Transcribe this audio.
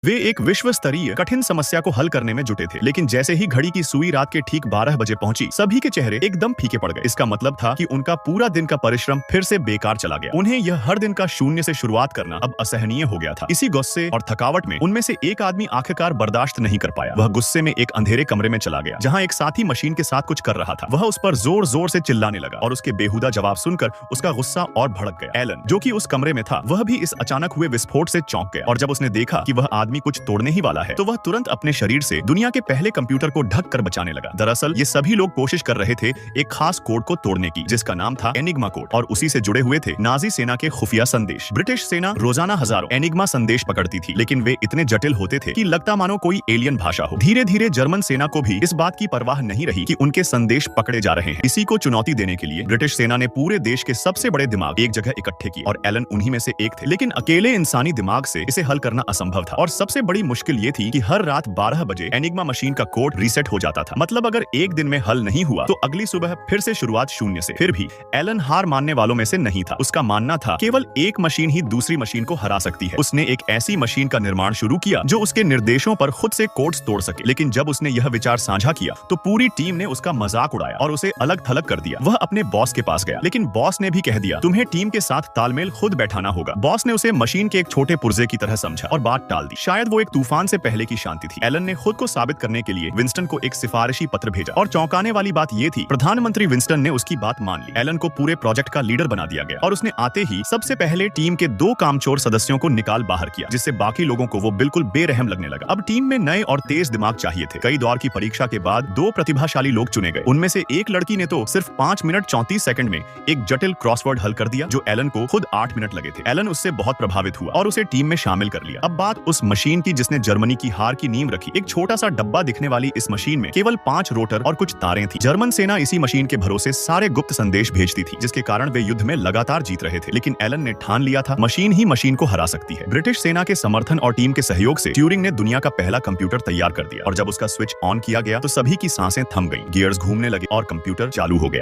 वे एक विश्व स्तरीय कठिन समस्या को हल करने में जुटे थे, लेकिन जैसे ही घड़ी की सुई रात के ठीक 12 बजे पहुंची, सभी के चेहरे एकदम फीके पड़ गए। इसका मतलब था कि उनका पूरा दिन का परिश्रम फिर से बेकार चला गया। उन्हें यह हर दिन का शून्य से शुरुआत करना अब असहनीय हो गया था। इसी गुस्से और थकावट में उनमें से एक आदमी आखिरकार बर्दाश्त नहीं कर पाया। वह गुस्से में एक अंधेरे कमरे में चला गया, जहाँ एक साथी मशीन के साथ कुछ कर रहा था। वह उस पर जोर जोर से चिल्लाने लगा और उसके बेहुदा जवाब सुनकर उसका गुस्सा और भड़क गया। एलन, जो कि उस कमरे में था, वह भी इस अचानक हुए विस्फोट से चौंक गया और जब उसने देखा कि वह आदमी कुछ तोड़ने ही वाला है, तो वह तुरंत अपने शरीर से दुनिया के पहले कंप्यूटर को ढक कर बचाने लगा। दरअसल ये सभी लोग कोशिश कर रहे थे एक खास कोड को तोड़ने की, जिसका नाम था एनिग्मा कोड, और उसी से जुड़े हुए थे नाजी सेना के खुफिया संदेश। ब्रिटिश सेना रोजाना हजारों एनिग्मा संदेश पकड़ती थी, लेकिन वे इतने जटिल होते थे कि लगता मानो कोई एलियन भाषा हो। धीरे धीरे जर्मन सेना को भी इस बात की परवाह नहीं रही कि उनके संदेश पकड़े जा रहे हैं। इसी को चुनौती देने के लिए ब्रिटिश सेना ने पूरे देश के सबसे बड़े दिमाग एक जगह इकट्ठे किए और एलन उन्हीं में से एक थे। लेकिन अकेले इंसानी दिमाग से इसे हल करना असंभव था, और सबसे बड़ी मुश्किल ये थी कि हर रात 12 बजे एनिग्मा मशीन का कोड रीसेट हो जाता था। मतलब अगर एक दिन में हल नहीं हुआ तो अगली सुबह फिर से शुरुआत शून्य से। फिर भी एलन हार मानने वालों में से नहीं था। उसका मानना था केवल एक मशीन ही दूसरी मशीन को हरा सकती है। उसने एक ऐसी मशीन का निर्माण शुरू किया जो उसके निर्देशों पर खुद से कोड्स तोड़ सके। लेकिन जब उसने यह विचार साझा किया तो पूरी टीम ने उसका मजाक उड़ाया और उसे अलग थलग कर दिया। वह अपने बॉस के पास गया, लेकिन बॉस ने भी कह दिया, तुम्हें टीम के साथ तालमेल खुद बैठाना होगा। बॉस ने उसे मशीन के एक छोटे पुर्जे की तरह समझा और बात टाल दी। शायद वो एक तूफान से पहले की शांति थी। एलन ने खुद को साबित करने के लिए विंस्टन को एक सिफारिशी पत्र भेजा, और चौंकाने वाली बात यह थी, प्रधानमंत्री विंस्टन ने उसकी बात मान ली। एलन को पूरे प्रोजेक्ट का लीडर बना दिया गया और उसने आते ही सबसे पहले टीम के 2 कामचोर सदस्यों को निकाल बाहर किया, जिससे बाकी लोगों को वो बिल्कुल बेरहम लगने लगा। अब टीम में नए और तेज दिमाग चाहिए थे। कई दौर की परीक्षा के बाद 2 प्रतिभाशाली लोग चुने गए। उनमें से एक लड़की ने तो सिर्फ 5 मिनट 34 सेकंड में एक जटिल क्रॉसवर्ड हल कर दिया, जो एलन को खुद 8 मिनट लगे थे। एलन उससे बहुत प्रभावित हुआ और उसे टीम में शामिल कर लिया। अब बात उस मशीन की जिसने जर्मनी की हार की नींव रखी। एक छोटा सा डब्बा दिखने वाली इस मशीन में केवल 5 रोटर और कुछ तारें थी। जर्मन सेना इसी मशीन के भरोसे सारे गुप्त संदेश भेजती थी, जिसके कारण वे युद्ध में लगातार जीत रहे थे। लेकिन एलन ने ठान लिया था, मशीन ही मशीन को हरा सकती है। ब्रिटिश सेना के समर्थन और टीम के सहयोग से ट्यूरिंग ने दुनिया का पहला कंप्यूटर तैयार कर दिया, और जब उसका स्विच ऑन किया गया तो सभी की सांसें थम गईं, गियर्स घूमने लगे और कंप्यूटर चालू हो गया।